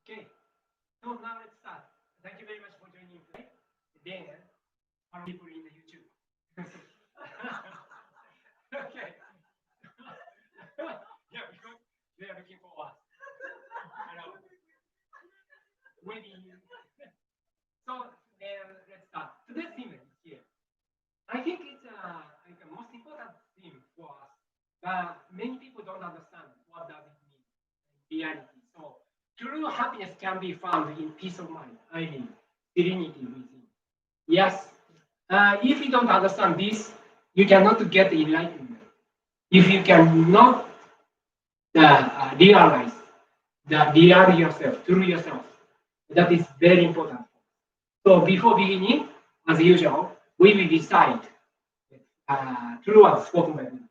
Okay, so now let's start. Thank you very much for joining today. Then, our people in the YouTube. Okay. Yeah, because they are looking for us. I know. Maybe. So then let's start. Today's theme is here. I think it's like the most important theme for us, but many people don't understand what does it mean in reality. So true happiness can be found in peace of mind. I mean, serenity within. Yes. If you don't understand this, you cannot get enlightenment. If you cannot realize the real yourself, true yourself, that is very important. So before beginning, as usual, we will decide true and spoken by Buddha.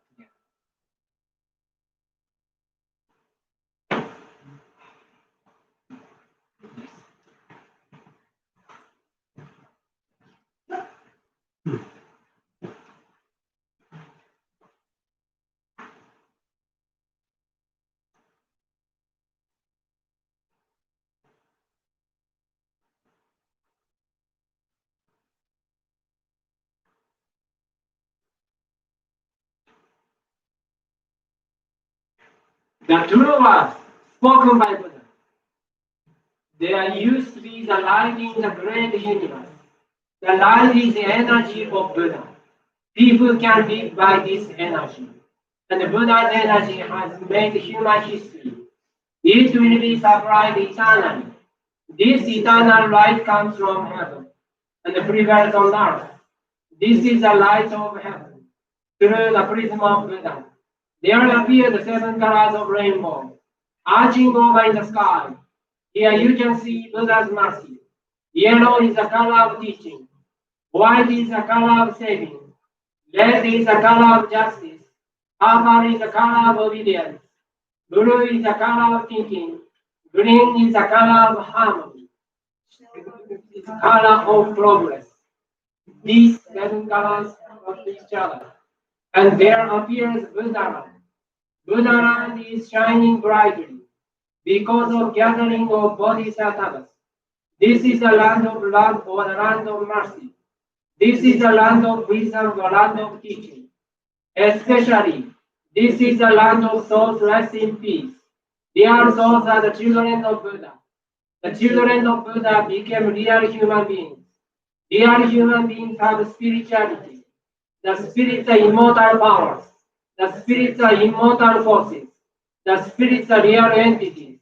The true words spoken by Buddha. They are used to be the light in the great universe. The light is the energy of Buddha. People can live by this energy. And the Buddha's energy has made human history. It will be supplied eternally. This eternal light comes from heaven and prevails on earth. This is the light of heaven through the prism of Buddha. There appear the seven colors of rainbow, arching over in the sky. Here you can see Buddha's mercy. Yellow is the color of teaching. White is the color of saving. Red is the color of justice. Purple is the color of obedience. Blue is the color of thinking. Green is the color of harmony. Is the color of progress. These seven colors of each other. And there appears Buddhaland. Buddhaland is shining brightly because of gathering of bodhisattvas. This is the land of love or the land of mercy. This is the land of wisdom, the land of teaching. Especially, this is the land of souls rest in peace. Their souls are the children of Buddha. The children of Buddha became real human beings. Real human beings have spirituality. The spirits are immortal powers. The spirits are immortal forces. The spirits are real entities.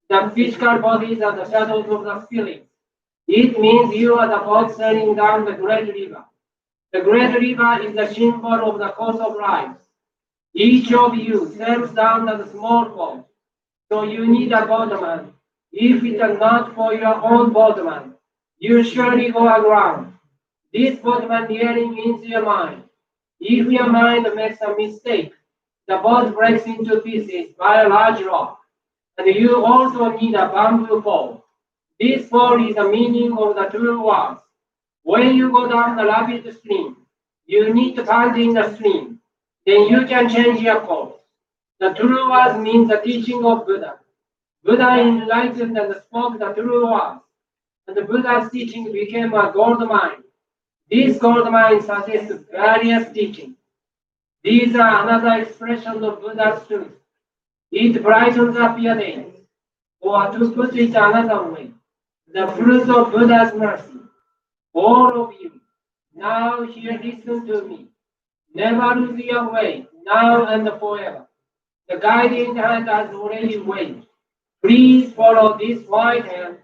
The physical bodies are the shadows of the spirit. It means you are the boat sailing down the great river. The great river is the symbol of the course of life. Each of you sails down the small boat. So you need a boatman. If it is not for your own boatman, you surely go aground. This boatman really means your mind. If your mind makes a mistake, the boat breaks into pieces by a large rock. And you also need a bamboo pole. This pole is the meaning of the true words. When you go down the rapid stream, you need to plunge in the stream. Then you can change your course. The true words means the teaching of Buddha. Buddha enlightened and spoke the true words. And the Buddha's teaching became a gold mine. This gold mine suggests various teachings. These are another expression of Buddha's truth. It brightens up your day. Or to put it another way, the fruit of Buddha's mercy. All of you, now here listen to me. Never lose your way, now and forever. The guiding hand has already waved. Please follow this white hand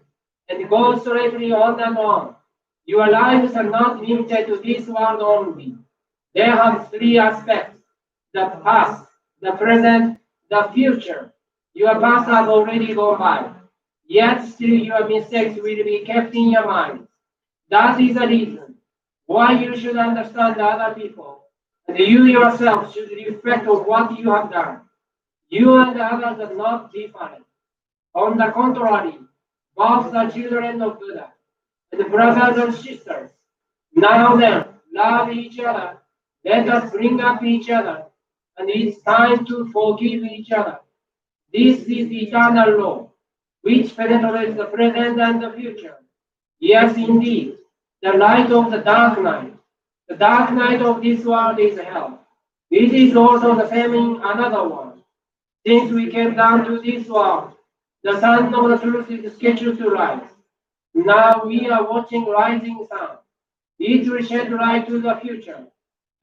and go straightly on and on. Your lives are not limited to this world only. They have three aspects: the past, the present, the future. Your past has already gone by, yet still your mistakes will be kept in your mind. That is the reason why you should understand other people, and you yourself should reflect on what you have done. You and others are not different. On the contrary, both are children of Buddha, and brothers and sisters. Now then, love each other. Let us bring up each other, and it's time to forgive each other. This is the eternal law. which penetrates the present and the future. Yes, indeed, the light of the dark night. The dark night of this world is hell. It is also the same in another world. Since we came down to this world, the sun of the truth is scheduled to rise. Now we are watching rising sun. It will shed light to the future,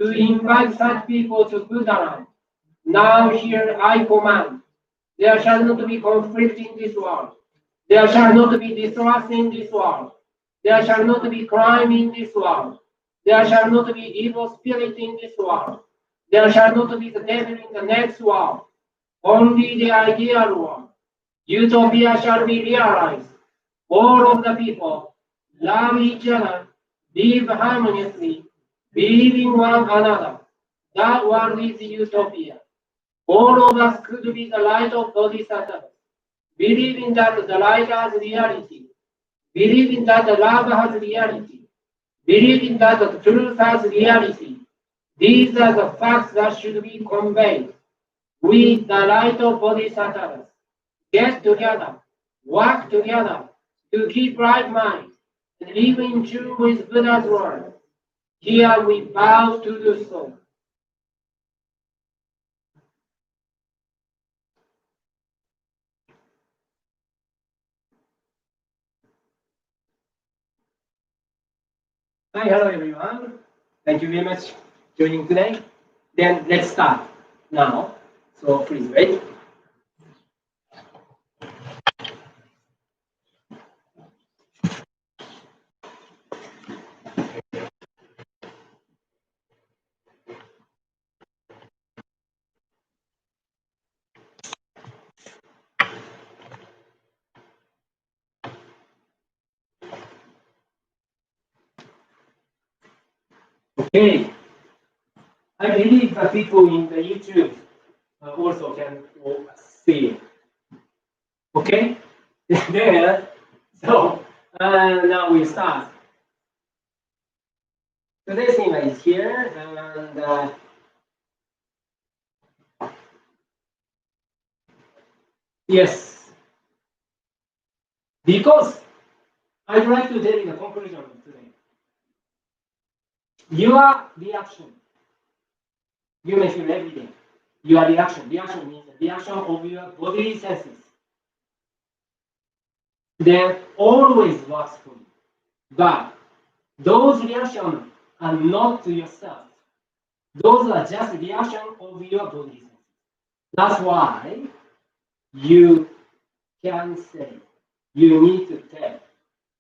to invite such people to Buddha. Now here I command, there shall not be conflict in this world. There shall not be distrust in this world. There shall not be crime in this world. There shall not be evil spirit in this world. There shall not be the devil in the next world. Only the ideal world. Utopia shall be realized. All of the people love each other, live harmoniously, believe in one another. That world is utopia. All of us could be the light of Bodhisattva. Believe in that the light has reality. Believe in that the love has reality. Believe in that the truth has reality. These are the facts that should be conveyed. We, the light of Bodhisattvas, get together, work together to keep right mind and live in tune with Buddha's word. Here we vow to do so. Hi, hello everyone. Thank you very much for joining today. Then let's start now. So please wait. Okay. I believe the people in the YouTube also can see it. Okay? Then, so now we start. Today's theme is here, and yes, because I'd like to tell you the conclusion of today. Your reaction, you may feel every day. Your reaction means the reaction of your bodily senses. Then always works for you. But those reactions are not to yourself. Those are just reactions of your body senses. That's why you can say, you need to tell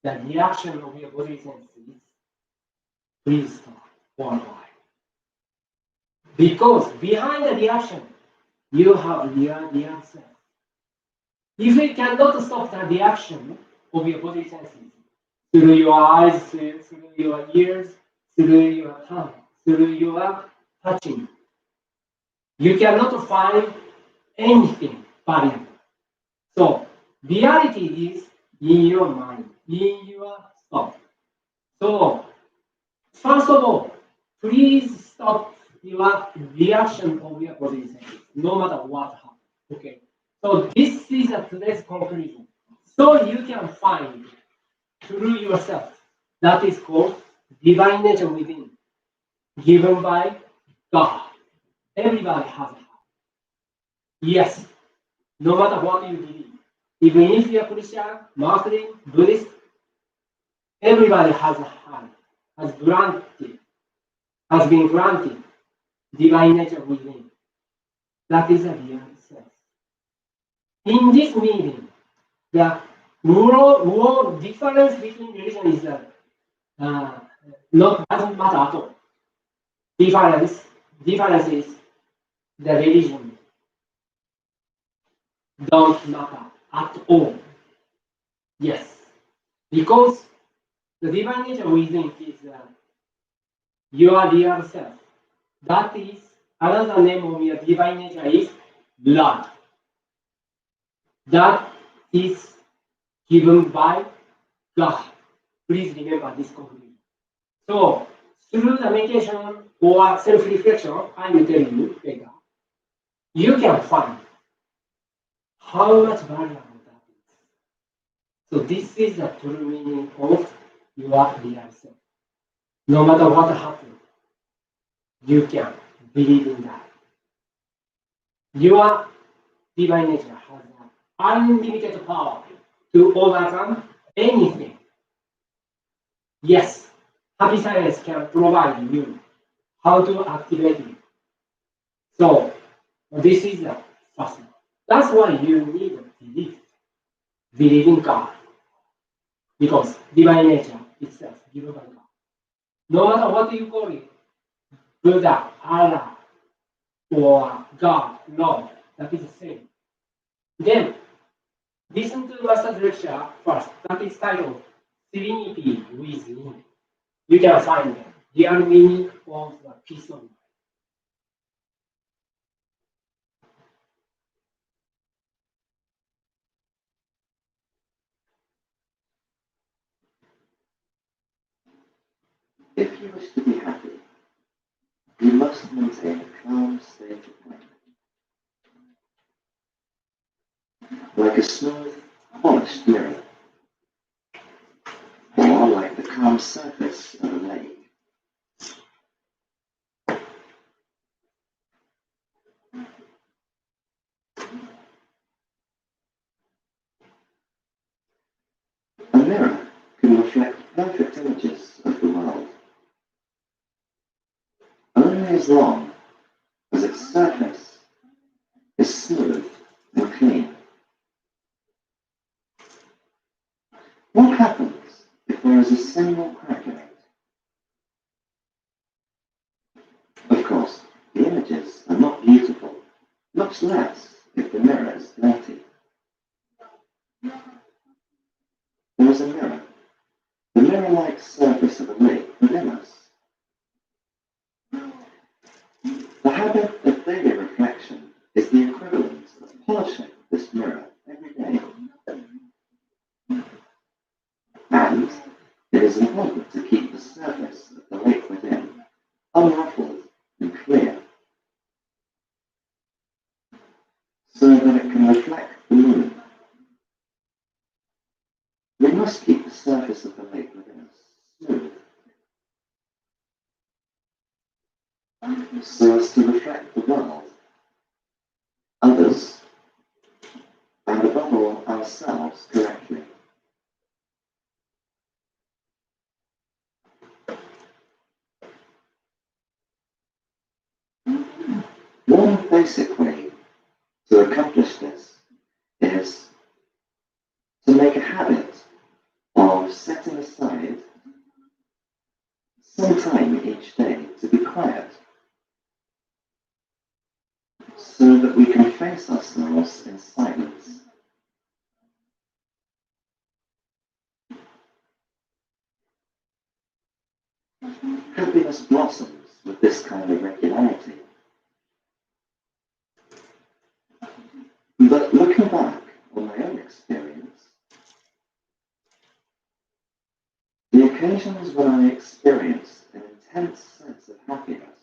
the reaction of your body senses, please stop for a while. Because behind the reaction, you have your real self. If you cannot stop the reaction of your body senses through your eyes, through your ears, through your tongue, through your touching, you cannot find anything valuable. So reality is in your mind, in your thought. So first of all, please stop your reaction of your body senses, no matter what happens. Okay. So this is today's conclusion. So you can find through yourself. That is called divine nature within, given by God. Everybody has it. Yes, no matter what you believe. Even if you are Christian, Muslim, Buddhist, everybody has a heart, has been granted divine nature within. That is a real self. In this meeting, the more difference between religion is doesn't matter at all. Difference is the religion don't matter at all. Yes, because the divine nature within is your real self. That is another name of your divine nature is love. That is given by God. Please remember this conclusion. So, through the meditation or self-reflection, I will tell you later, you can find how much valuable that is. So this is the true meaning of your real self. No matter what happens, you can believe in that. Your divine nature has unlimited power to overcome anything. Yes, happy science can provide you how to activate it. So this is the first one. That's why you need belief. Believe in God. Because divine nature itself given by God. No matter what you call it, Buddha, Allah, or God, Lord, that is the same. Then listen to Master's lecture first. That is titled Serenity Within. You can find it. The real meaning of the peace of mind. If you wish to be happy, you must maintain a calm state of mind, like a smooth, polished mirror, or like the calm surface of a lake. A mirror can reflect perfect images of the world, only as long as its surface is smooth and clean. What happens if there is a single crack in it? Of course, the images are not beautiful, much less if the mirror is dirty. There is a mirror, the mirror-like surface of a lake within us. The habit of daily reflection is the equivalent of polishing this mirror every day. And it is important to keep the surface of the lake within unruffled and clear, so that it can reflect the moon. We must keep the surface of the lake within us smooth, so as to reflect the world, others, and above all ourselves correctly. One basic way to accomplish this is to make a habit of setting aside some time each day to be quiet, so that we can face ourselves in silence. Happiness blossoms with this kind of regularity. But looking back on my own experience, the occasions when I experienced an intense sense of happiness,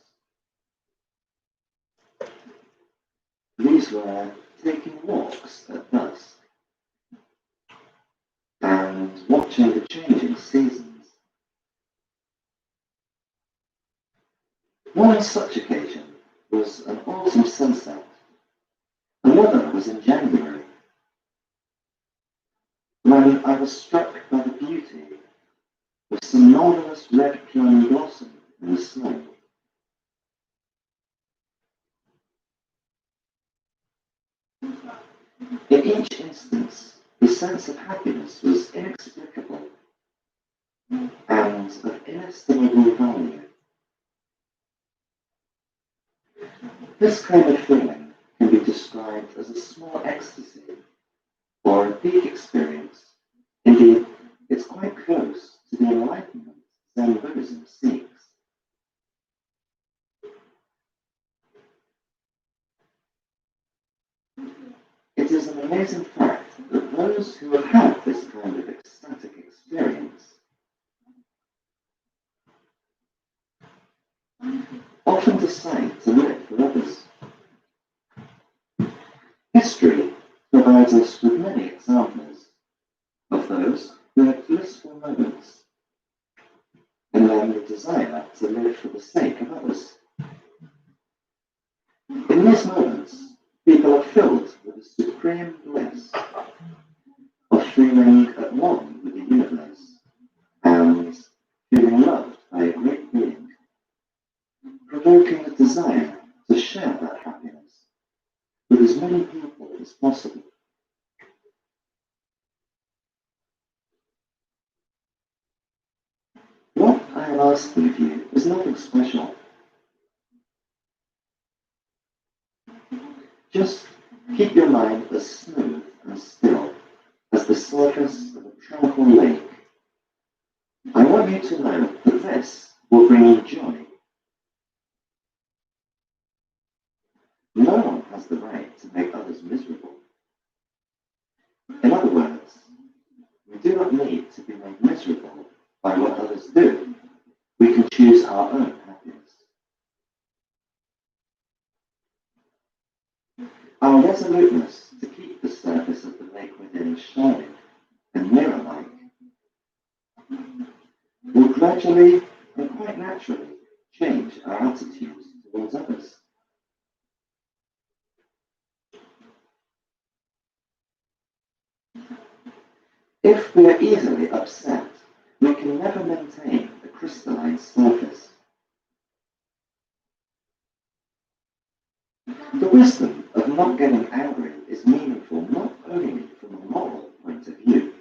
these were taking walks at dusk and watching the changing seasons. One such occasion was an autumn sunset. Another was in January, when I was struck by the beauty of some marvelous red plum blossom in the snow. In each instance, the sense of happiness was inexplicable and of inestimable value. This kind of feeling can be described as a small ecstasy or a peak experience. Indeed, it's quite close to the enlightenment Zen Buddhism seeks. It is an amazing fact that those who have had this kind of ecstatic experience often decide to live for others. History provides us with many examples of those who have blissful moments, and then the desire to live for the sake of others. In these moments, people are filled with the supreme bliss of feeling at one with the universe and feeling loved by a great being, provoking a desire to share that happiness with as many people as possible. What I am asking of you is nothing special. Just keep your mind as smooth and still as the surface of a tranquil lake. I want you to know that this will bring you joy. No one has the right to make others miserable. In other words, we do not need to be made miserable by what others do. We can choose our own happiness. Our resoluteness to keep the surface of the lake within shining and mirror-like will gradually and quite naturally change our attitudes towards others. If we are easily upset, we can never maintain a crystalline surface. The wisdom of not getting angry is meaningful not only from a moral point of view.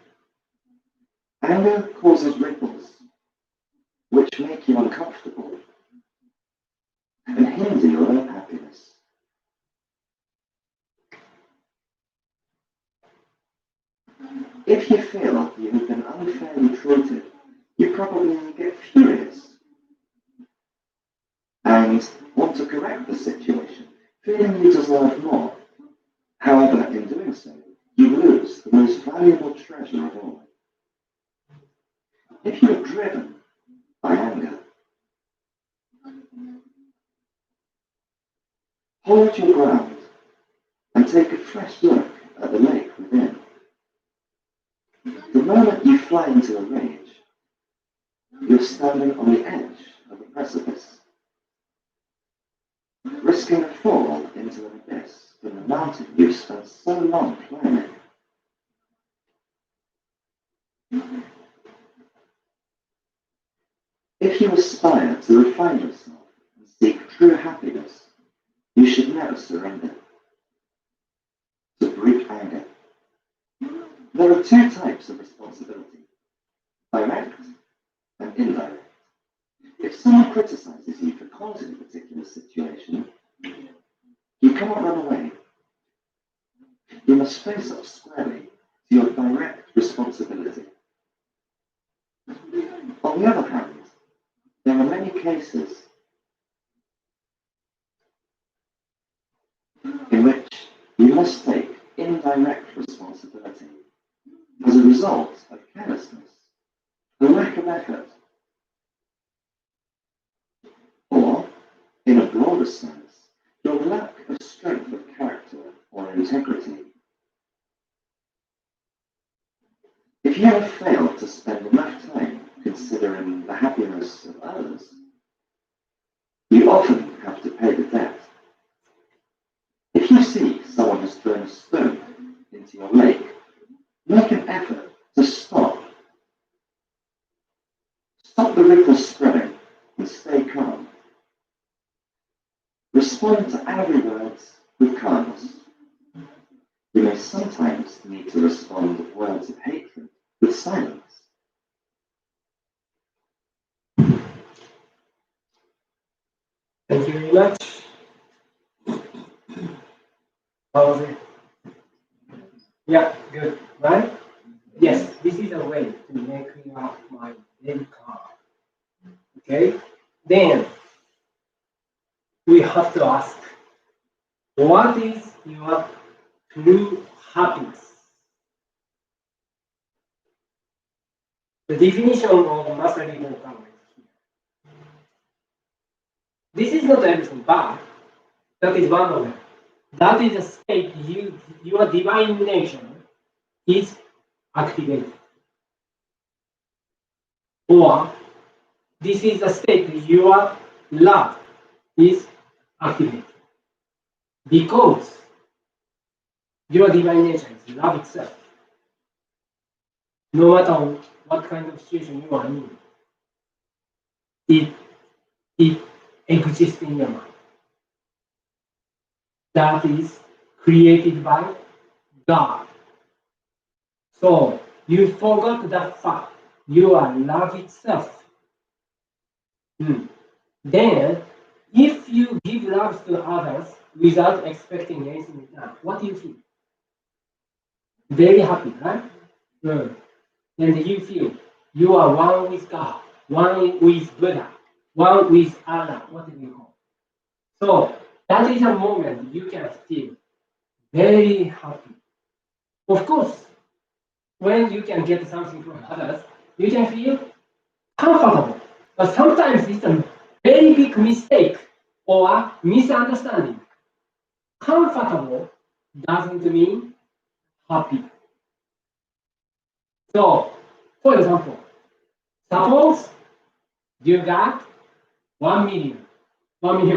Anger causes ripples, which make you uncomfortable and hinder your own happiness. If you feel you have been unfairly treated, you probably get furious and want to correct the situation, feeling you deserve more. However, in doing so, you lose the most valuable treasure of all. If you are driven by anger, hold your ground and take a fresh look at the lake within. The moment you fly into a rage, you're standing on the edge of a precipice, risking a fall into an abyss from the mountain you've spent so long climbing. If you aspire to refine yourself and seek true happiness, you should never surrender to brute anger. There are two types of responsibility, direct and indirect. If someone criticizes you for causing a particular situation, you cannot run away. You must face up squarely to your direct responsibility. On the other hand, there are many cases in which you must take indirect responsibility as a result of carelessness, a lack of effort, or, in a broader sense, your lack of strength of character or integrity. If you have failed to spend enough time considering the happiness of others, you often have to pay the debt. If you see someone has thrown a stone into your lake, make an effort to stop. Stop the ripples spreading and stay calm. Respond to angry words with kindness. You may sometimes need to respond with words of hatred with silence. Thank you very much. How was it? Yeah, good, right? Yes, this is a way to make your mind very calm. Okay? Then we have to ask, what is your true happiness? The definition of Master Lee Gong is here. This is not everything, but that is one of them. That is a state your divine nature is activated. Or this is a state your love is activated. Because your divine nature is love itself. No matter what kind of situation you are in, it exists in your mind. That is created by God. So you forgot that fact. You are love itself. Then, if you give love to others without expecting anything in return, what do you feel? Very happy, right? And you feel you are one with God, one with Buddha, one with Allah, whatever you call. So that is a moment you can feel very happy. Of course, when you can get something from others, you can feel comfortable. But sometimes it's a very big mistake or misunderstanding. Comfortable doesn't mean happy. So, for example, suppose you got 1 million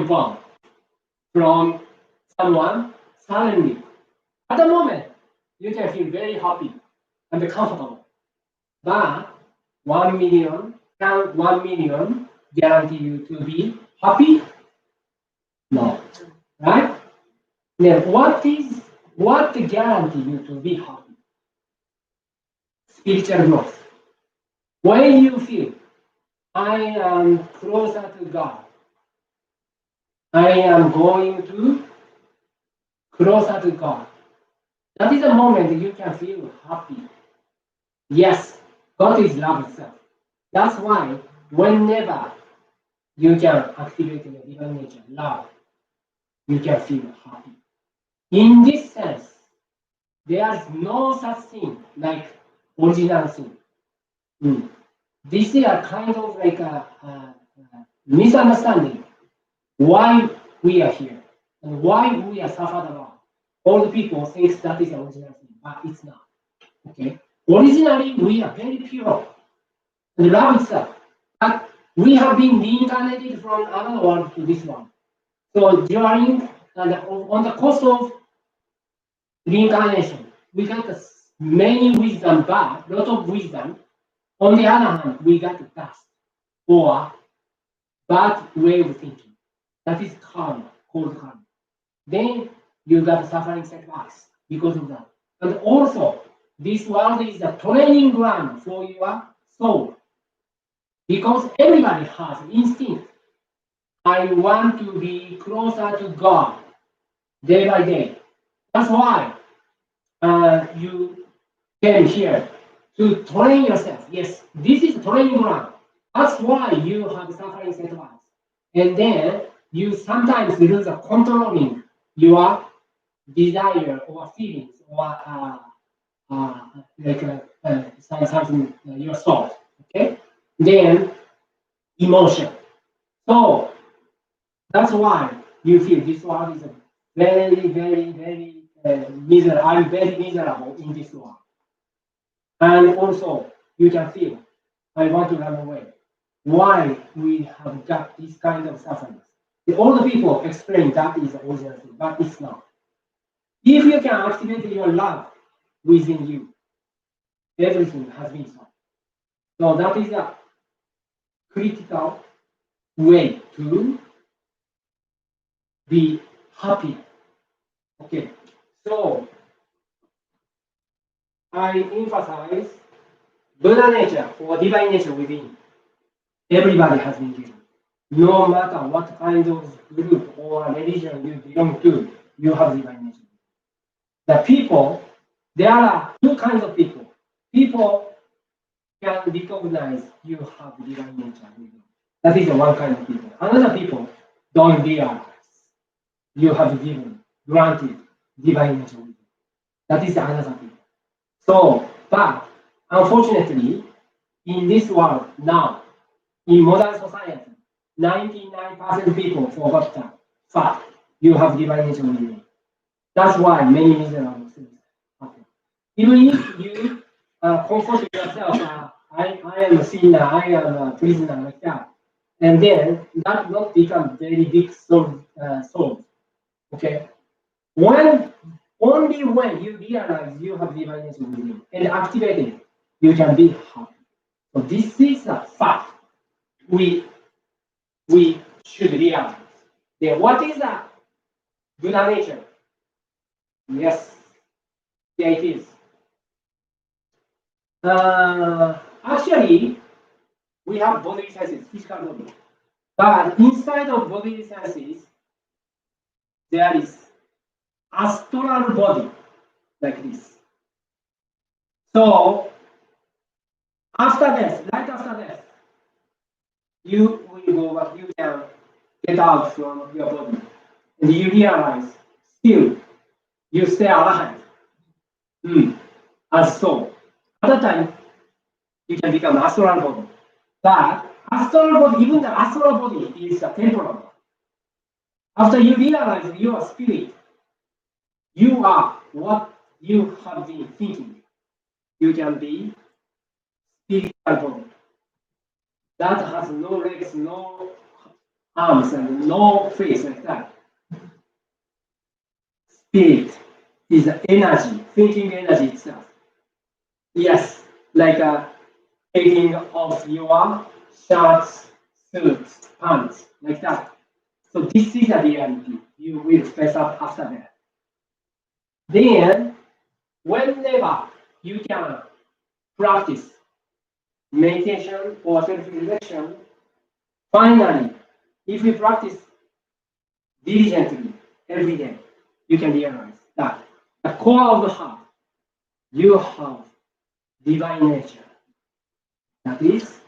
pounds from someone suddenly. At the moment, you can feel very happy and comfortable. But 1 million, can 1 million guarantee you to be happy? No. Right? Then what guarantee you to be happy? Spiritual growth. When you feel I am closer to God, I am going to closer to God. That is the moment you can feel happy. Yes, God is love itself. That's why whenever you can activate your divine nature, love, you can feel happy. In this sense, there is no such thing like original sin. This is a kind of like a misunderstanding why we are here and why we are suffered about. All the people think that is the original sin, but it's not. Okay. Originally, we are very pure and love itself. But we have been reincarnated from another world to this one. So during on the course of reincarnation, we got many wisdom, but lot of wisdom. On the other hand, we got dust or bad way of thinking. That is karma, called karma. Then you got suffering setbacks because of that. And also, this world is a training ground for your soul. Because everybody has instinct. I want to be closer to God day by day. That's why you came here to train yourself. Yes, this is training ground. That's why you have suffering setbacks. And then you sometimes lose controlling your desire or feelings or something your thought. Okay, then emotion. So that's why you feel this world is a very, very, very miserable. I'm very miserable in this world. And also, you can feel, I want to run away. Why we have got this kind of suffering? All the people explain that is the original thing, but it's not. If you can activate your love within you, everything has been solved. So that is a critical way to be happy. Okay, so I emphasize Buddha nature or divine nature within. Everybody has been given. No matter what kind of group or religion you belong to, you have divine nature. The people, there are two kinds of people. People can recognize you have divine nature within. That is one kind of people. Another people don't realize you have given, granted divine nature within. That is another people. So, but unfortunately, in this world now, in modern society, 99% people forgot that fact. You have divine nature within. That's why many miserable things happen. Even if you comfort yourself. I am a sinner, I am a prisoner, like that. And then that not become very big soul. Okay? When only when you realize you have divine nature within you and activate it, you can be happy. So this is a fact we should realize. Then what is that Buddha nature? Yes, yeah, it is. Actually, we have bodily senses, physical body. But inside of bodily senses, there is astral body, like this. So, after death, right after death, you will go back, you can get out from your body. And you realize, still, you stay alive. As soul. At that time, you can become astral body. But astral body, even the astral body is a temporal. After you realize you are spirit, you are what you have been thinking. You can be spiritual body. That has no legs, no arms, and no face like that. Spirit is the energy, thinking energy itself. Yes, like taking off your shirts, suits, pants, like that. So this is a reality. You will face up after that. Then, whenever you can practice meditation or self-reflection, finally, if you practice diligently every day, you can realize that the core of the heart, you have divine nature. That is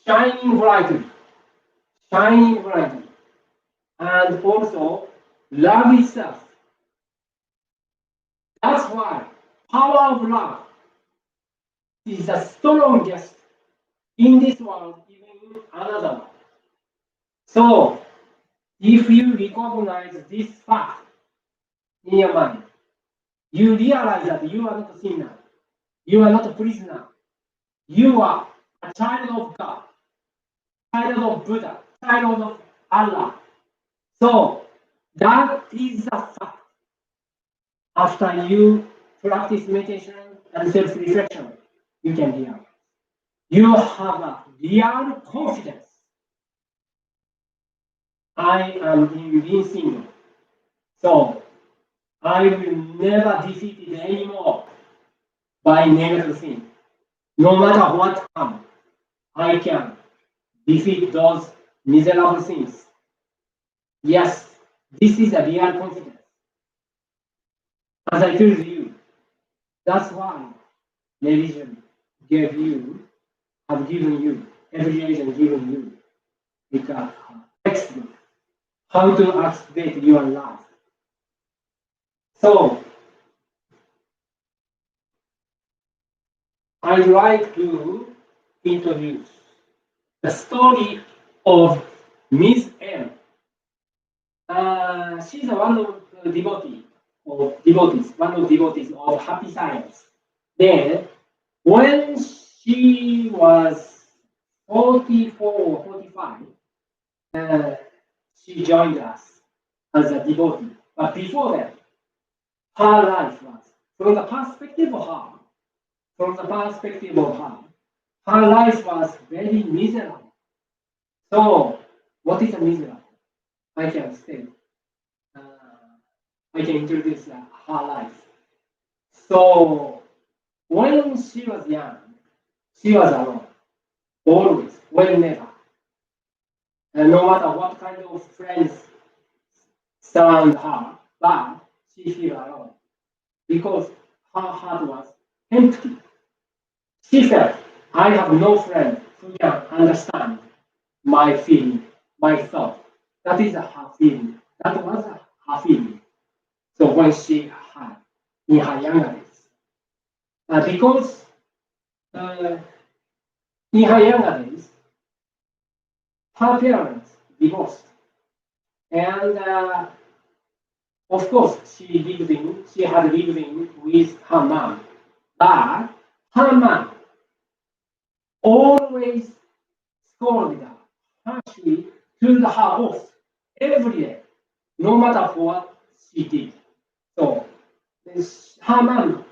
shining brightly, shining brightly, and also love itself. That's why power of love is the strongest in this world, even in another world. So, if you recognize this fact in your mind, you realize that you are not a sinner, you are not a prisoner, you are a child of God, child of Buddha, child of Allah. So, that is a fact. After you practice meditation and self reflection, you can realize. You have a real confidence. I am invincible. So I will never defeat it anymore by negative things. No matter what comes, I can defeat those miserable things. Yes, this is a real confidence. As I told you, that's why religion gave you, have given you, every religion given you, because textbook, how to activate your life. So I'd like to introduce the story of Miss M. She's one of the devotees of happy science. Then, when she was 44 or 45, she joined us as a devotee. But before that, her life was, from the perspective of her life was very miserable. So, what is a miserable? I can say, uh, I can introduce her life. So, when she was young, she was alone, always, whenever. And no matter what kind of friends surround her, but she feel alone because her heart was empty. She felt, I have no friend who can understand my feeling, my thought. That is her feeling. That was her feeling. So when she had in her younger days, because in her younger days, her parents divorced, and Of course, she had lived in with her mom, but her mom always scolded her, harshly told her off every day, no matter what she did. So her mom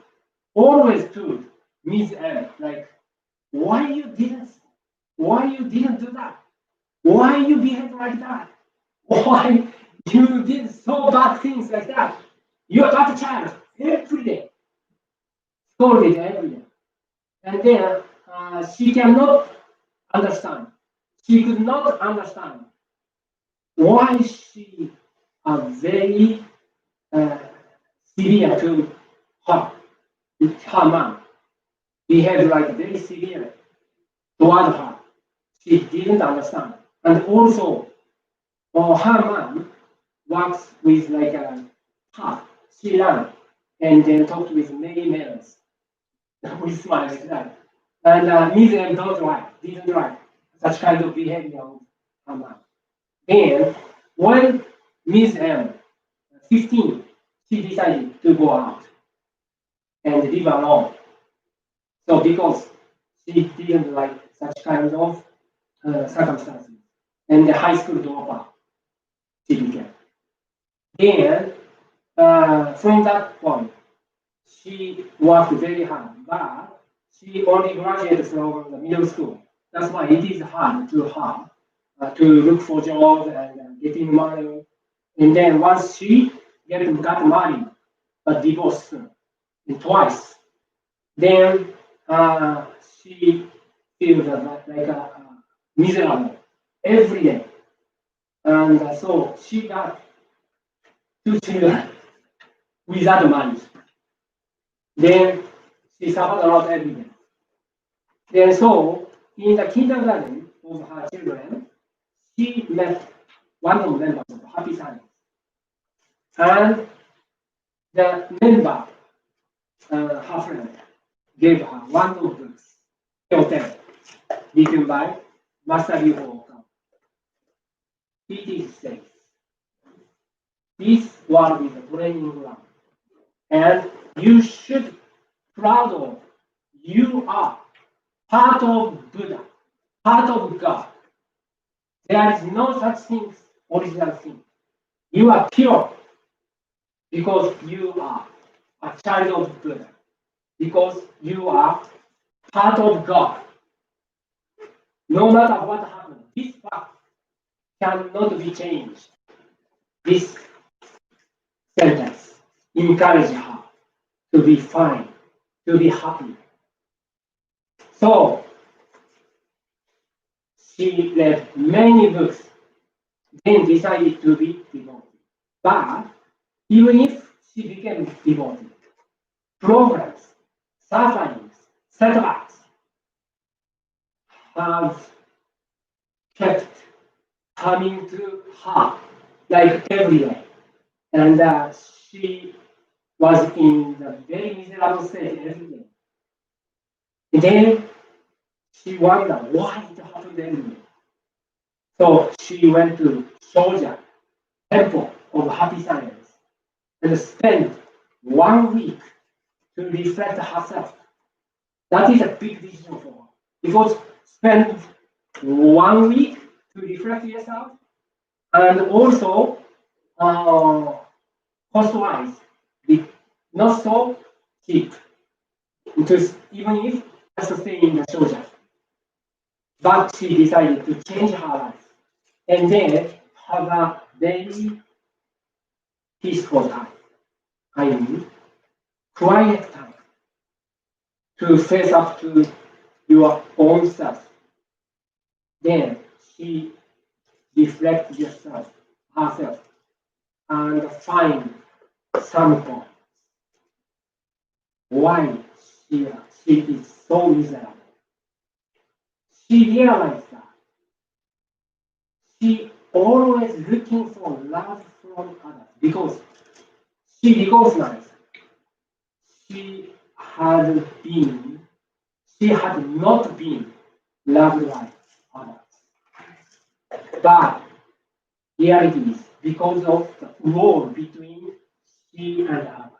always told Miss M, like, why you didn't do that? Why you behave like that? Why you did so bad things like that? You're a bad child every day, scolded every day. And then she cannot understand. She could not understand why she very uh, severe to her. Her mom behaved like very severe toward her. She didn't understand. And also, her mom works with like a her. She learned and then talked with many males. We smile like that. And Miss M didn't like such kind of behavior of her mom. And when Miss M, 15, she decided to go out and live alone. So because she didn't like such kind of circumstances, and the high school dropout she became. Then from that point, she worked very hard, but she only graduated from the middle school. That's why it is hard to her to look for jobs and getting money. And then once she got married, but divorced twice, then she feels like miserable every day. And so she got two children without money. Then she suffered a lot every day. Then so in the kindergarten of her children, she met one of the members of Happy Science. And the member, her friend, gave her one of the books, Hotel, written by Masaru Okawa. It says, this world is a training ground, and you should proud of. You are part of Buddha, part of God. There is no such thing, original thing. You are pure because you are a child of Buddha, because you are part of God. No matter what happens, this fact cannot be changed. This sentence encourages her to be fine, to be happy. So she read many books, then decided to be devoted. But even if she became devoted, problems, sufferings, setbacks have kept coming to her like every day. And she was in the very miserable state every day. And then she wondered why it happened every day. So she went to Shoja, temple of happy science, and spent 1 week to reflect herself. That is a big decision for her. Because spend 1 week to reflect yourself, and also cost-wise, not so cheap. Because even if just stay in the Shoja, but she decided to change her life and then have a very peaceful time. I mean, quiet time to face up to your own self. Then she reflects herself, and find some point why she is so miserable. She realized that she always looking for love from others because she recognized she had been, she had not been loved by others. But reality is because of the war between she and others,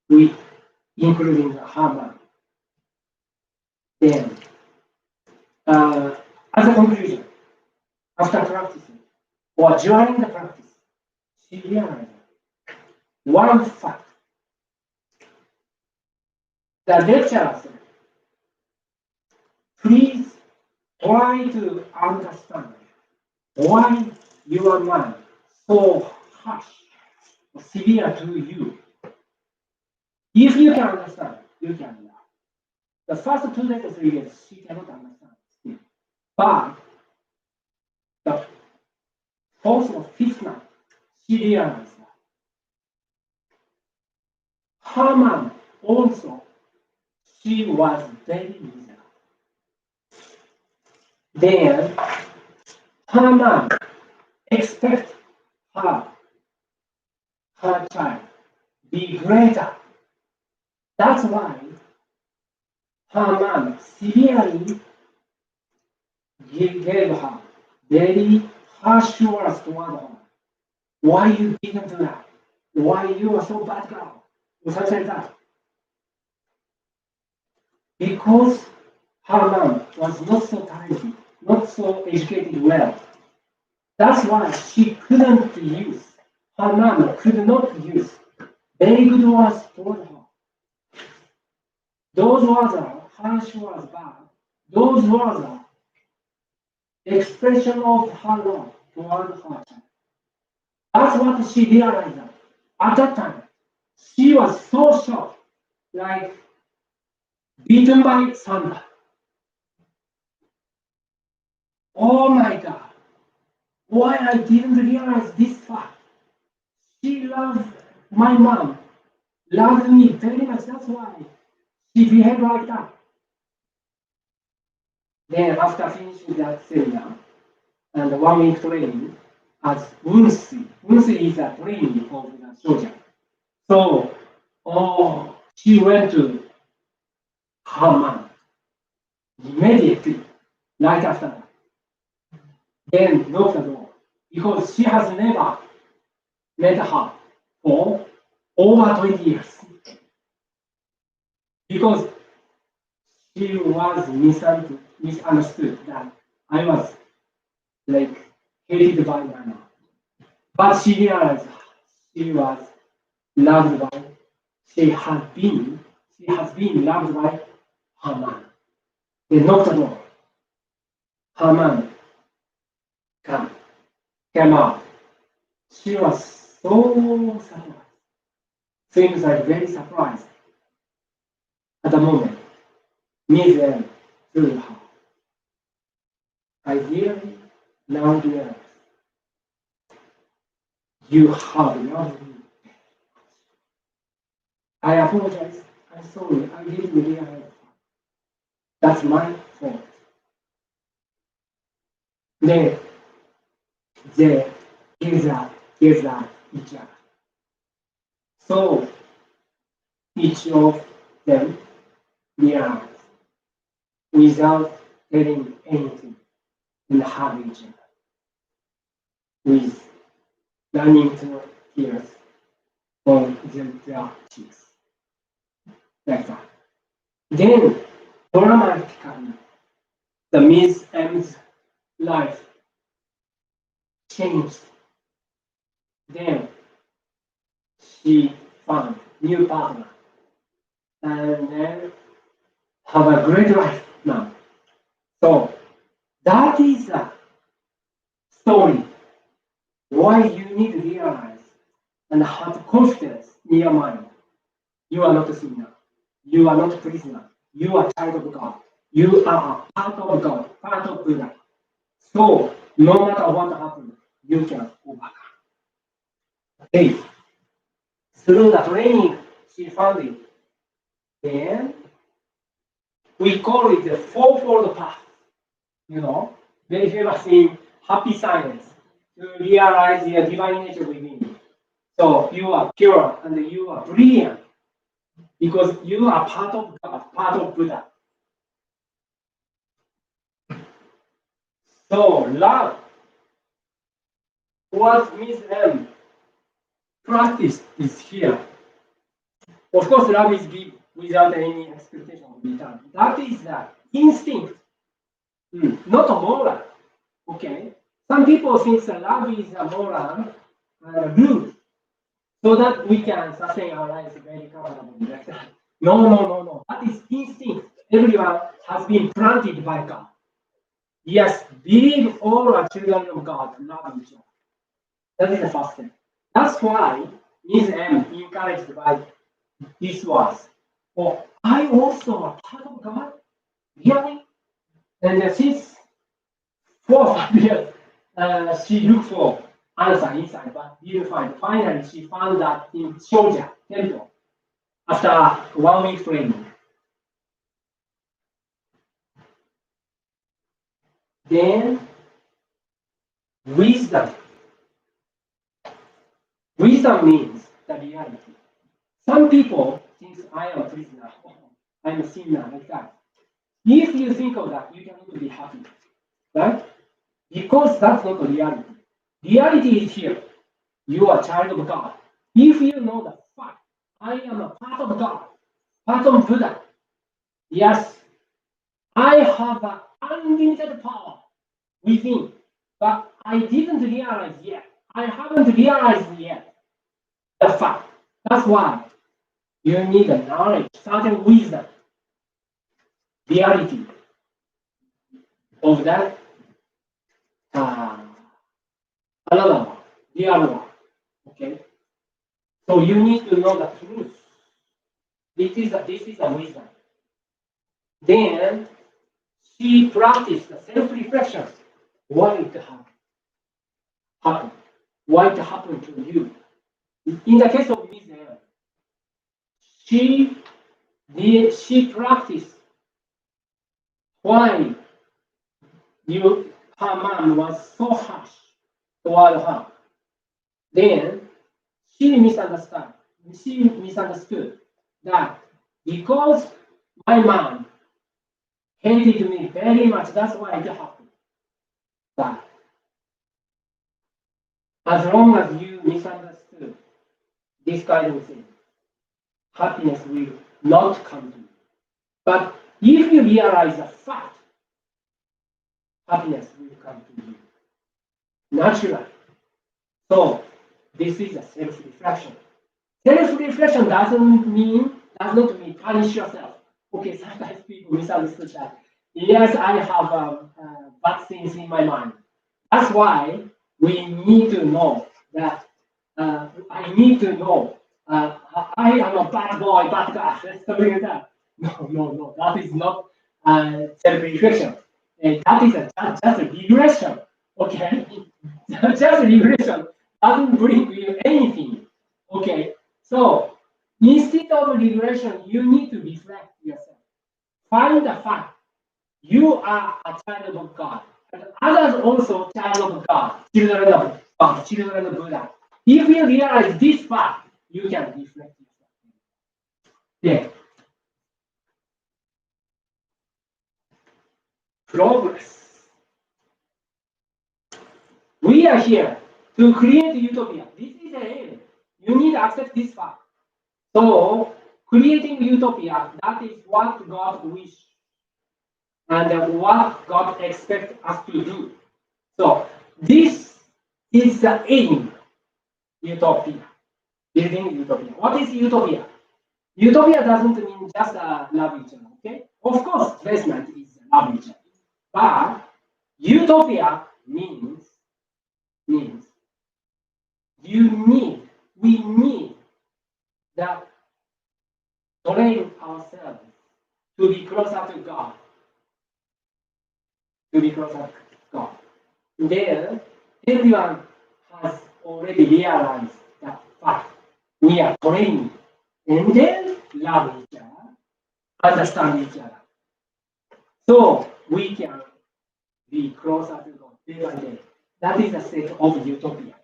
we, including Haman. Then, as a conclusion, after practicing or during the practice, she realized one fact. The lecturer said, please try to understand why your mind so harsh or severe to you. If you can understand, you can learn. The first 2 days or 3 days, she cannot understand still. But the fourth or fifth night, she realized that Haman also, she was very miserable. Then Haman expect her child be greater. That's why Haman severely gave her very harsh words toward her. Why you didn't do that? Why you are so bad girl? Or something like that. Because Haman was not so talented, not so educated well. That's why she couldn't use, Haman could not use very good words toward her. Those words are harsh words, but those words are expression of her love toward her child. That's what she realized. At that time, she was so shocked, like beaten by thunder. Oh my God! Why I didn't realize this fact? She loved my mom, loved me very much. That's why she behaved like that. Then after finishing that seminar and 1 week training as Wunsi, Wunsi is a training of the soldier. So, she went to her mom immediately, right after that. Then knocked the door because she has never met her for over 20 years. Because she was misunderstood that I was like hated by my mom. But she realized she was loved by, she has been loved by her mom. They knocked the door. Her mom came out. She was so surprised. Seems like very surprised at the moment. Me then through her. I really now realize you have loved me. I apologize. I'm sorry. I didn't realize. That's my fault. They give that each other. So each of them realize without telling anything and hug each other with running to tears on their cheeks. Like that. Then dramatically the Miss M's life changed. Then she found new partner and then have a great life now. So that is a story why you need to realize and have confidence in your mind. You are not a sinner. You are not a prisoner. You are a child of God. You are a part of God, part of Buddha. So no matter what happens, you can overcome. Okay. Through the training she found it. Then we call it the fourfold path. Very famous in happy science to realize the divine nature within you. So you are pure and you are brilliant because you are part of God, part of Buddha. So love towards Miss M practice is here. Of course, love is given without any expectation of return. That is the instinct, not a moral. Okay. Some people think that love is a moral rule, so that we can sustain our lives very comfortably like that. No. That is instinct. Everyone has been planted by God. Yes, believe all are children of God, love each other. That is the first thing. That's why Ms. M encouraged by this was, oh, I also a part of God? Really? And since 4 or 5 years, she looked for answer inside, but didn't find. Finally, she found that in Shoja temple after 1 week training. Then, wisdom. Wisdom means the reality. Some people think I am a prisoner, I'm a sinner, like that. If you think of that, you cannot be happy, right? Because that's not the reality. Reality is here. You are a child of God. If you know the fact, I am a part of God, part of Buddha. Yes, I have an unlimited power within, but I didn't realize yet. I haven't realized yet the fact. That's why you need a knowledge, certain wisdom, reality of that another one, the other one. Okay? So you need to know the truth. This is a wisdom. Then she practiced self-reflection. Why it happened? Why it happened to you? In the case of Ms. M, she practiced why her mom was so harsh toward her. Then she misunderstood. She misunderstood that because my mom hated me very much, that's why it happened. But as long as you misunderstood this kind of thing, happiness will not come to you. But if you realize the fact, happiness will come to you naturally. So this is a self-reflection. Self-reflection does not mean punish yourself. Okay, sometimes people misunderstood that. Yes, I have bad things in my mind. That's why we need to know that I need to know I am a bad boy, bad guy, something like that. No, that is not self-reflection. That is just a regression. Okay, just regression doesn't bring you anything. Okay, so instead of regression, you need to reflect yourself. Find the fact you are a child of God, and others also child of God, children of God, children of Buddha. If you realize this fact, you can reflect yourself. Yeah. Progress. We are here to create utopia. This is the aim. You need to accept this fact. So, creating utopia, that is what God wishes and what God expects us to do. So, this is the aim, utopia, building utopia. What is utopia? Utopia doesn't mean just love each other, okay? Of course, basement is love each other. But utopia means we need that train ourselves to be closer to God. To be closer to God. There, everyone has already realized that fact. We are training and then love each other, understand each other. So we can be closer to God day by day. That is the state of utopia.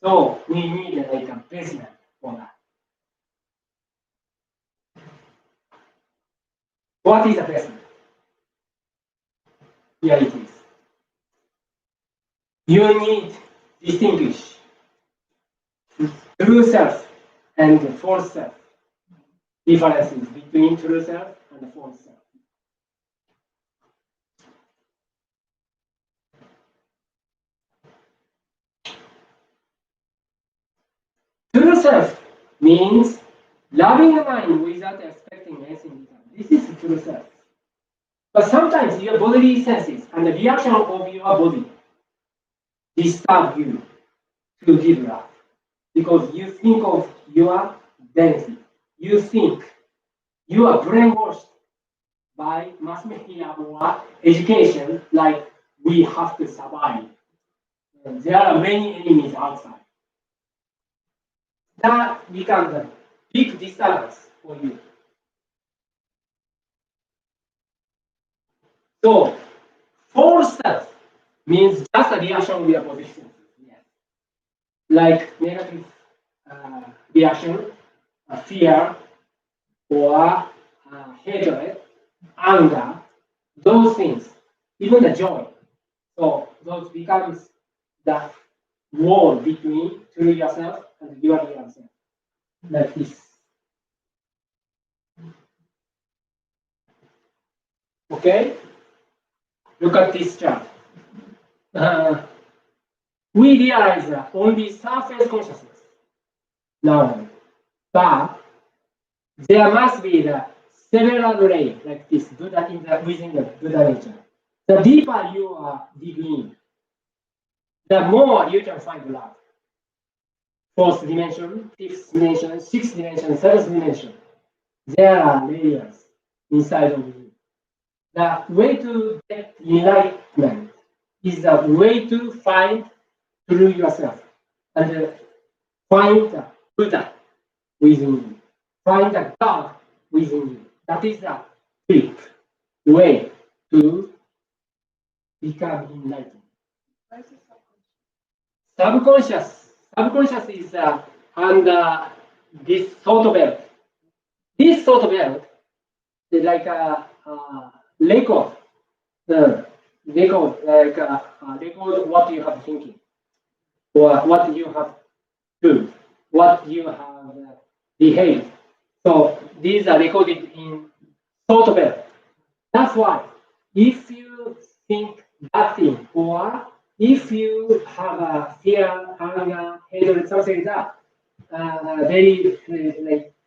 So we need like a basement for that. What is a basement? Here it is. You need distinguish true self and false self. Differences between true self and false self. True self means loving the mind without expecting anything in return. This is true self. But sometimes your bodily senses and the reaction of your body disturb you to give love because you think of your benefit. You think you are brainwashed by mass media or education, like we have to survive. There are many enemies outside. That becomes a big disturbance for you. So, false self means just a reaction of your position. Yes. Like negative reaction, fear, or hatred, anger, those things, even the joy. So those becomes the wall between true yourself and your real self, like this. Okay, look at this chart. We realize that only surface consciousness now, but there must be the several layers like this Buddha within the Buddha nature. The deeper you are digging, the more you can find love. Fourth dimension, fifth dimension, sixth dimension, seventh dimension. There are layers inside of you. The way to get enlightenment is the way to find through yourself and find the Buddha within you. Find the God within you. That is the trick way to become enlightened. Subconscious is under this thought belt. This thought belt is like a record. Record what you have thinking, or what you have do, what you have behaved. So these are recorded in thought belt. That's why if you think that thing, or if you have a fear, anger, hatred, something like that, very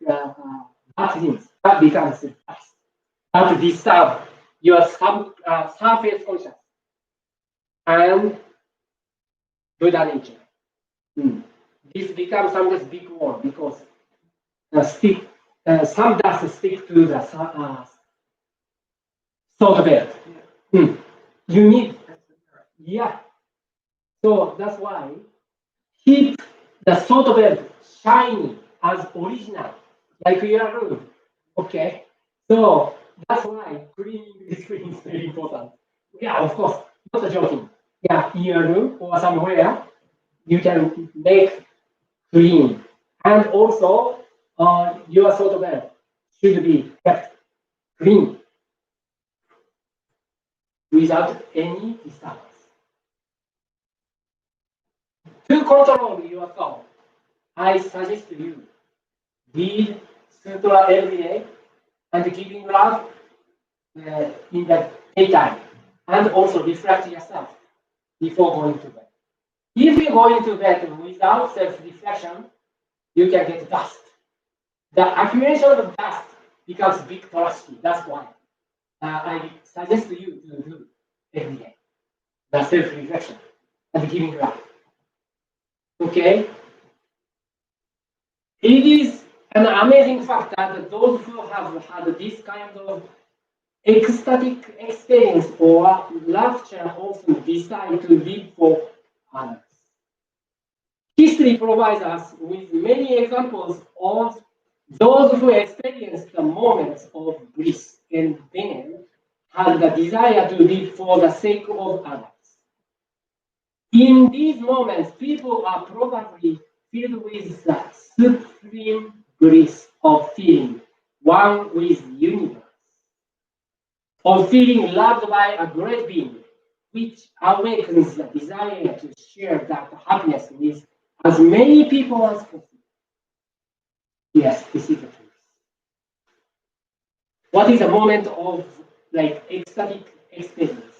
bad things, that becomes dust. That disturb your surface conscious and Buddha nature. This becomes sometimes big word because some dust stick to the thought belt. You need, yeah. So that's why keep the thought belt shiny as original, like your room. Okay. So that's why cleaning the screen is very important. Yeah, of course, not joking. Yeah, in your room or somewhere, you can make clean. And also, your thought belt should be kept clean without any disturbance. To control your thought, I suggest you read Sutra every day and giving love in the daytime, and also reflect yourself before going to bed. If you go into bed without self-reflection, you can get dust. The accumulation of dust becomes big tragedy. That's why I suggest you to do every day the self-reflection and giving love. Okay? It is an amazing fact that those who have had this kind of ecstatic experience or rapture often decide to live for others. History provides us with many examples of those who experienced the moments of bliss and then had the desire to live for the sake of others. In these moments, people are probably filled with the supreme bliss of feeling one with the universe, of feeling loved by a great being, which awakens the desire to share that happiness with as many people as possible. Yes, this is the truth. What is a moment of like ecstatic experience?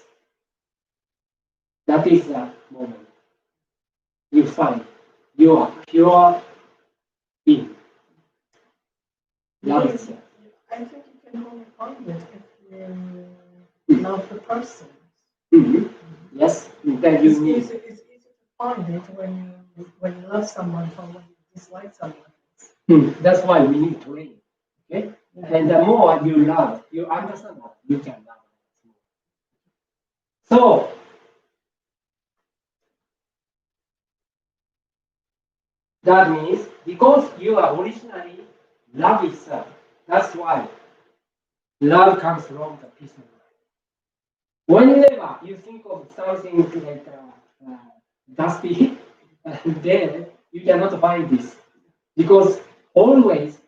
That is the moment you find your pure being. Love itself. I think you can only find it if you love the person. Mm-hmm. Yes, that you need. It's easy to find it when you love someone or when you dislike someone. That's why we need training. Okay? And the more you love, you understand that you can love. So that means because you are originally love itself, that's why love comes from the peace of mind. Whenever you think of something like dusty, then you cannot find this. Because always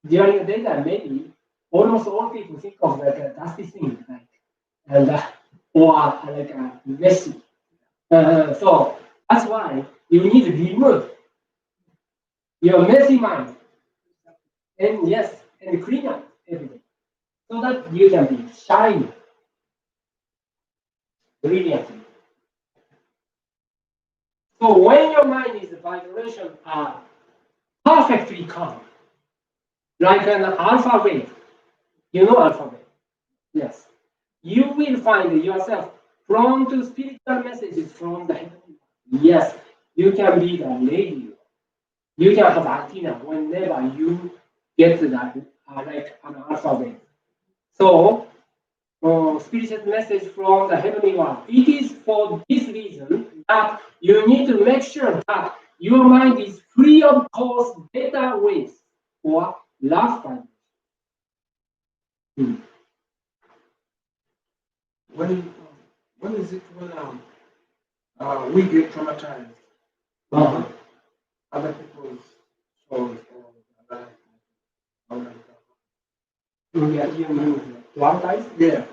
during the daytime, maybe almost all people think of like a dusty thing, like and or like messy. So that's why you need to remove your messy mind and yes, and clean up everything so that you can be shiny, brilliantly. So when your mind is vibration are perfectly calm, like an alpha wave, you know alpha wave, yes, you will find yourself prone to spiritual messages from the heaven. Yes, you can be the radio. You can have antenna whenever you get that like an alpha wave. So spiritual message from the heavenly one. It is for this reason that you need to make sure that your mind is free of those beta waves or love vibration. When is it when we get traumatized? Uh-huh. Other people's souls or life. Yeah, you mean one time? Yeah.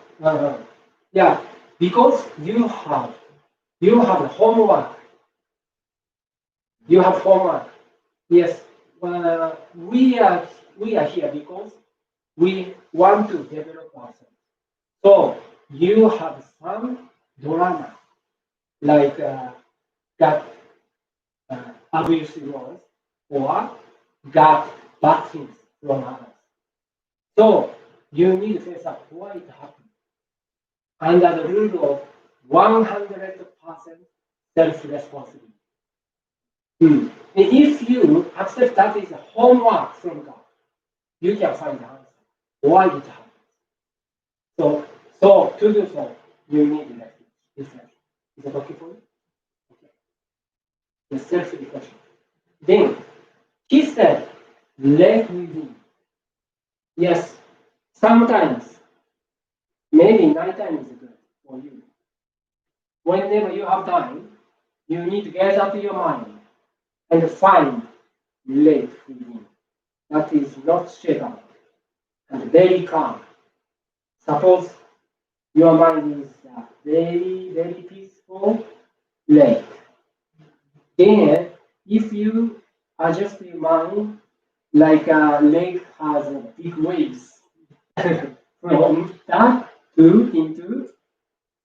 Yeah, because you have homework. You have homework. Yes, we are here because we want to develop ourselves. So you have some drama like got abusive words or got bad things from others. So you need to face up why it happened under the rule of 100% self-responsibility. And if you accept that is a homework from God, you can find the answer why it happens. So to do so, you need reflection. Is it okay for you? Okay. The self-reflection. Then he said, let me be. Yes, sometimes, maybe nighttime is good for you. Whenever you have time, you need to get up your mind and find late within. That is not shaken and very calm. Suppose your mind is very, very peaceful, late. Then, if you adjust your mind like a lake has big waves, from that to into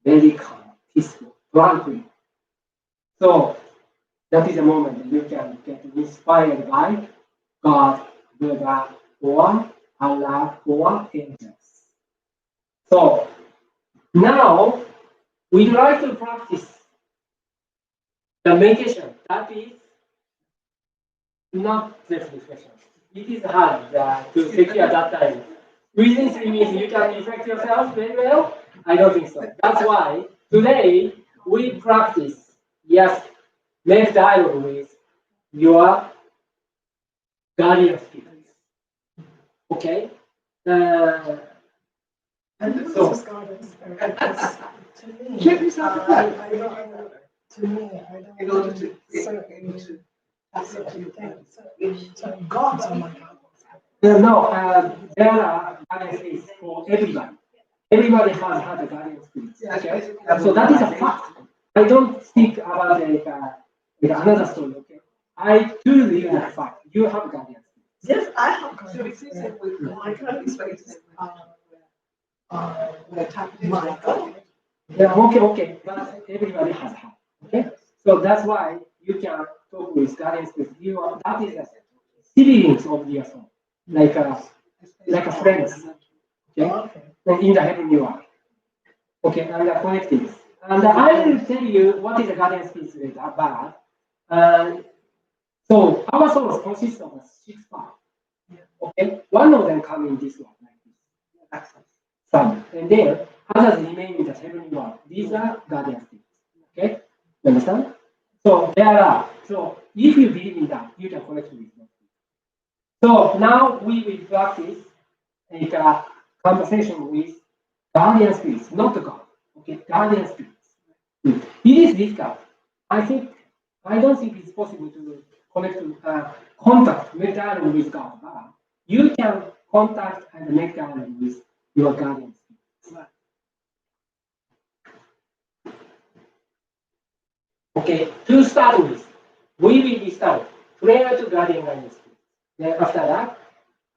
very calm, peaceful, tranquil. So that is a moment you can get inspired by God, Buddha, or Allah, or angels. So now we'd like to practice the meditation. That is not self-reflection. It is hard to secure that time. Within 3 minutes, you can reflect yourself very well. I don't think so. That's why today we practice, yes, make dialogue with your guardian spirits. Okay? And this So- is guidance spirit because to me, Keep yourself in I that. don't, to me, I don't do certain things. So gods are my guidance. No, there are guardian spirits for everybody. Everybody has had a guardian spirit. Okay? So that is a fact. I don't speak about like another story. Okay? I do live that fact. You have guardian spirit. Yes, I have So it seems like with my kind of experience. the type of Michael. Yeah, okay, but everybody has had. Okay, so that's why you can talk with guardian spirits. You are, that is a siblings of your soul, like a friends. Okay, Okay. and in the heaven you are. Okay, and the connected. And I will tell you what is a guardian spirit later, but so our souls consist of 6 parts. Okay, one of them come in this one, like this. Some, and then others remain in the heavenly world. These are guardian spirits. Okay, you understand? So there are. So if you believe in that, you can connect with them. So now we will practice like a conversation with guardian spirits, not God. Okay, guardian spirits. It is difficult. I don't think it's possible to contact, make dialogue with God. But you can contact and make dialogue with your guardian spirits. Okay, to start with, we will start prayer to guardian spirit. Then after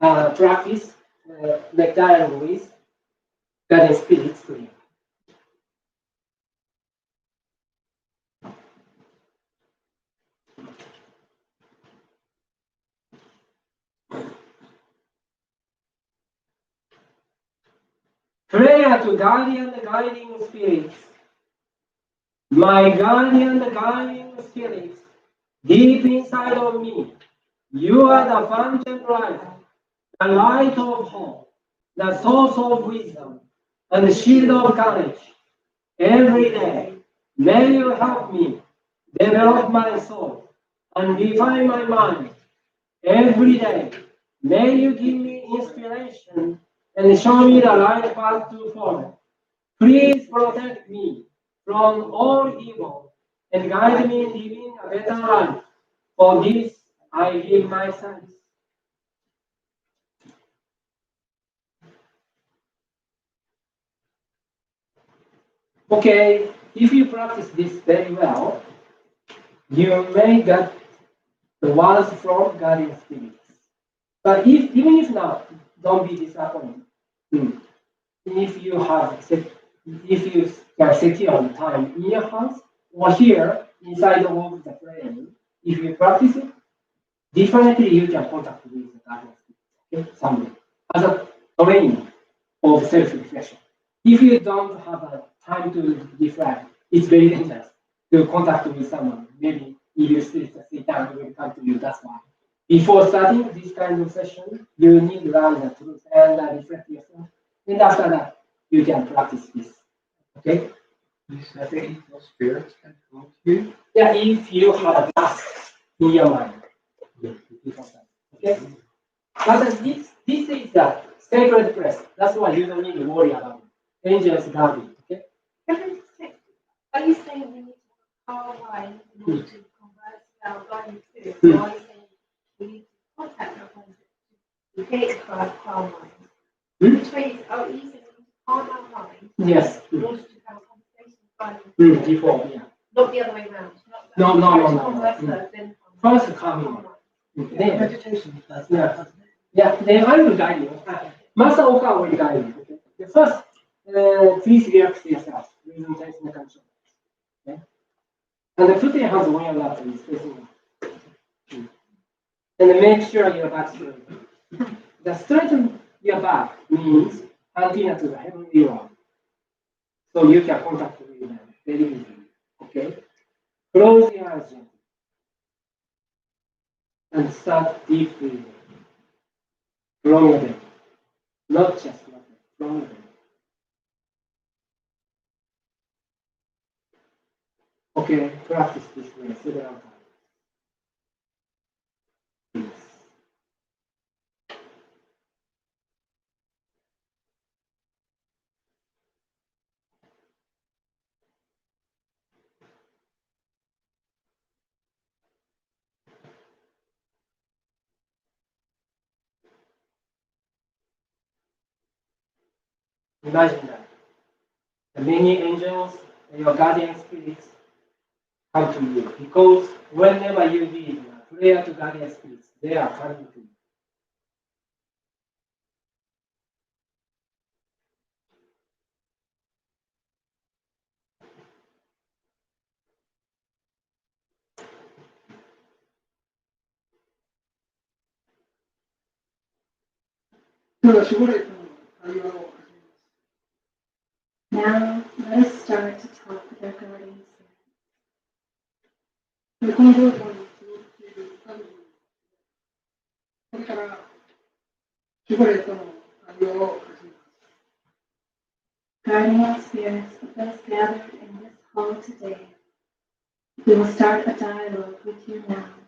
that, practice make dialogue with guardian spirits prayer. Prayer to guardian guiding spirits. My guardian guiding spirits, deep inside of me, you are the fountain light, the light of hope, the source of wisdom, and the shield of courage. Every day, may you help me develop my soul and refine my mind. Every day, may you give me inspiration and show me the right path to follow. Please protect me from all evil and guide me in living a better life. For this, I give my thanks. Okay, if you practice this very well, you may get the words from guardian spirits. But even if not, don't be disappointed. Hmm. If you have if you can secure time in your house or here inside of the frame, if you practice it, definitely you can contact with the guardian spirit, okay, someday as a training of self-reflection. If you don't have a time to reflect, it's very dangerous to contact with someone. Maybe evil spirits sit down will come to you. That's why. Before starting this kind of session, you need to learn the truth and reflect yourself. And after that, you can practice this. Okay? You said that evil spirits can come to you? Yeah, if you have a task in your mind. Okay? But this is the sacred place. That's why you don't need to worry about it. Angels guard you. Okay? Are you saying we need to far away in order to converse with our guiding spirits? Or are you saying we need to contact our guiding spirits to get calm mind? Which way is, are you saying we need to calm our mind Yes. in order to have a conversation with guiding spirits? Before, yeah. Not the other way around. No. Converse first, then First calm mind. Then, Meditation does Yeah. that, doesn't it? yeah, then I will guide you. Master Oka will guide you. Okay? The first, please relax yourself. Using tension control. Okay? And then put your hands on your lap and facing up. And then make sure your back straight. The straighten your back means antenna to the heavenly world. So you can contact with them very easily. Okay? Close your eyes gently. And start deep breathing. From your belly. Not just from your belly. Okay, practice this way several times. Please. Imagine that. The many angels and your guardian spirits come to you because whenever you lead a prayer to guardian spirits, they are coming to you. では、守護霊との対話を始めます。 Now, let us start to talk with our guardian spirit. でこの道場に集っている家族、これから守護霊との対話を始めます。 Guardian spirits of those gathered in this hall today, we will start a dialogue with you now.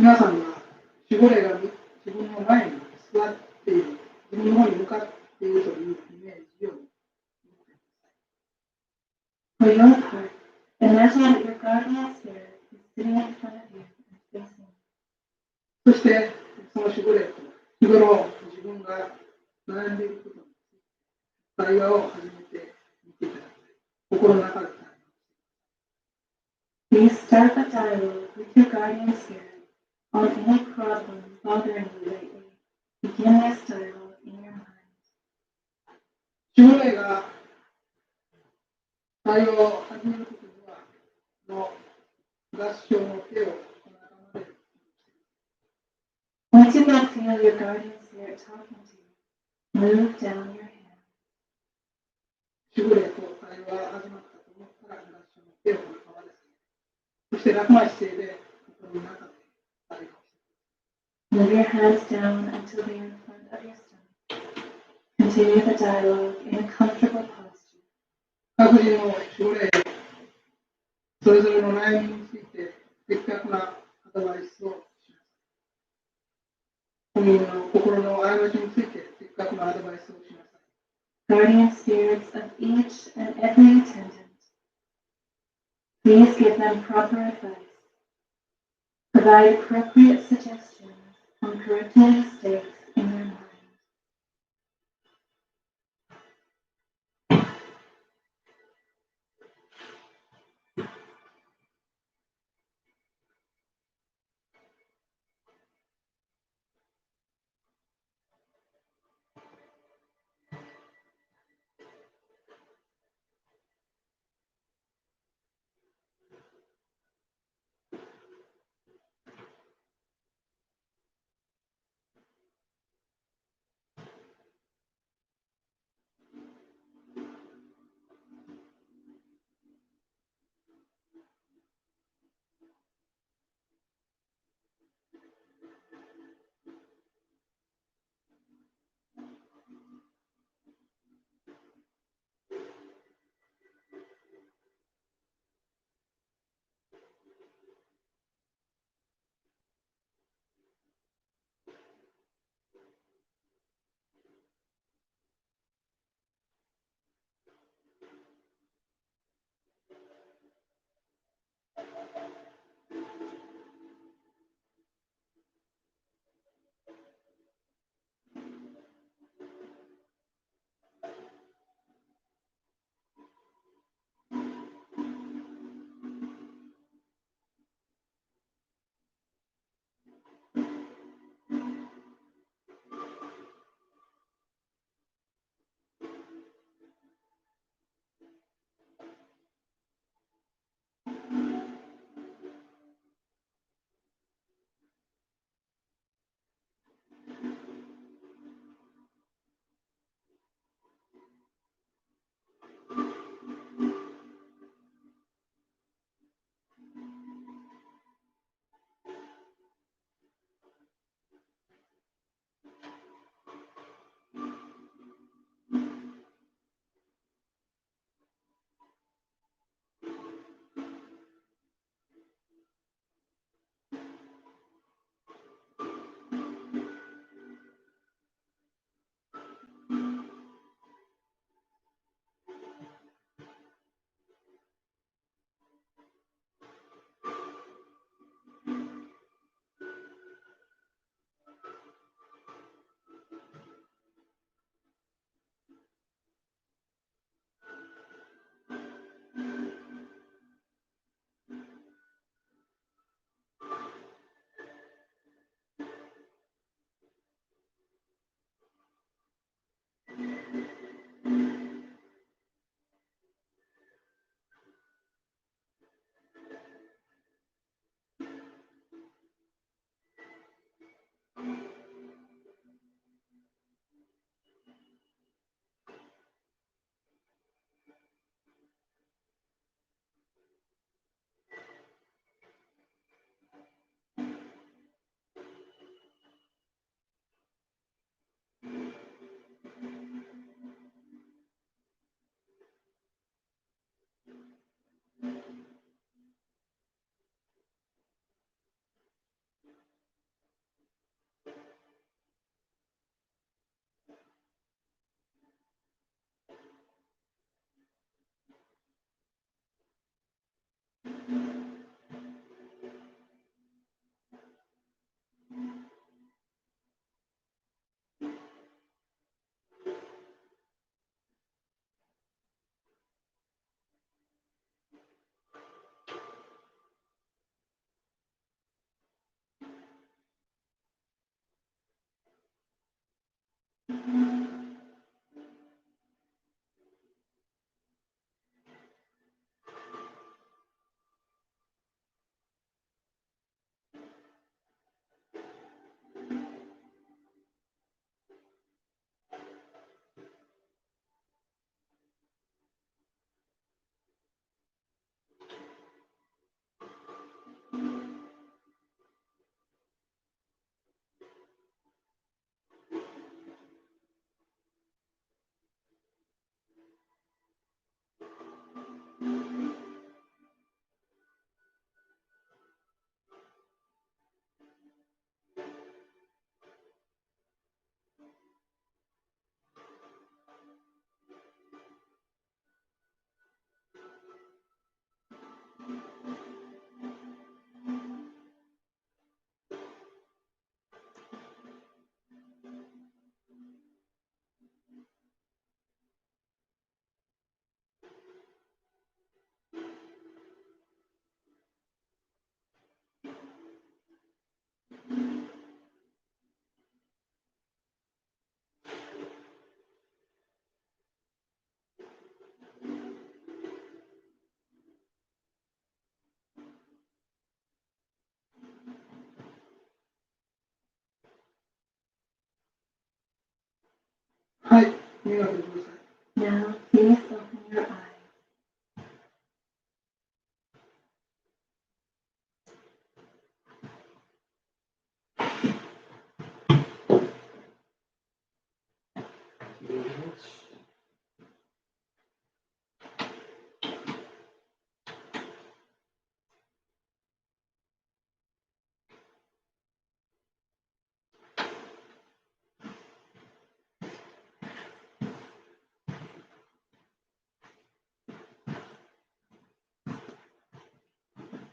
皆さんは守護霊が自分の前に座っている、自分の方に向かっているというイメージを持ってください。 For your part, imagine that your guardian spirit is sitting in front of you and facing you. そして、その守護霊と日頃自分が悩んでいることに対話を始めてみていただきたい。心の中で対話をして Please start a dialogue with your guardian spirit on any problem bothering you lately. Begin this dialogue in your mind. 守護霊が対話を始めるときには、合唱の手をお腹まで Once you can feel your guardian spirit talking to you, move down your hand. 守護霊と対話が始まったと思ったら、合唱の手をお腹まで下げる。そして楽な姿勢で心の中で対話をして Move your hands down until they are in front of your stomach. Continue the dialogue in a comfortable posture. 各自の守護霊、それぞれの悩みについて的確なアドバイスをします。本人の心の過ちについて的確なアドバイスをします。 Guardian spirits of each and every attendant, please give them proper advice. Provide appropriate suggestions on correcting mistakes in their mind. はい、目が開けてください。 Now, please open your eyes.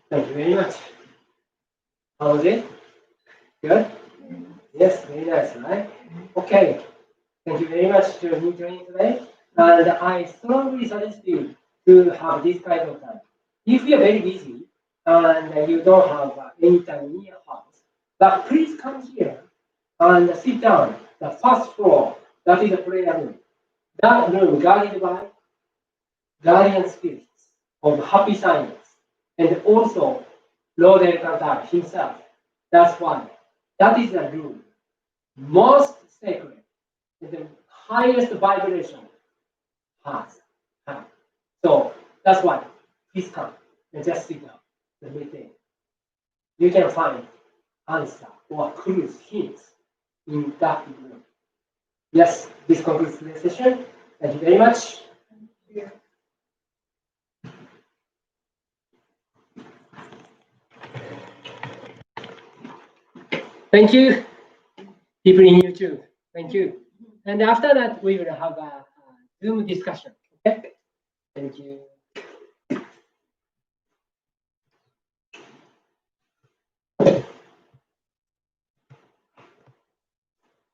Thank you very much. How was it? Good? Yes, very nice, right? Okay. Thank you very much to me joining today. And I strongly suggest you to have this kind of time. If you're very busy and you don't have any time in your house, but please come here and sit down. The first floor, that is a prayer room. That room guarded by guardian spirits of happy science, and also Lord Elkantar himself. That's one. That is the room most sacred, and the highest vibration has. So that's why please come and just sit down and meditate. You can find answer or clues, hints in that room. Yes, this concludes today's session. Thank you very much. Thank you, people in YouTube. Thank you. And after that, we will have a Zoom discussion. Okay? Thank you.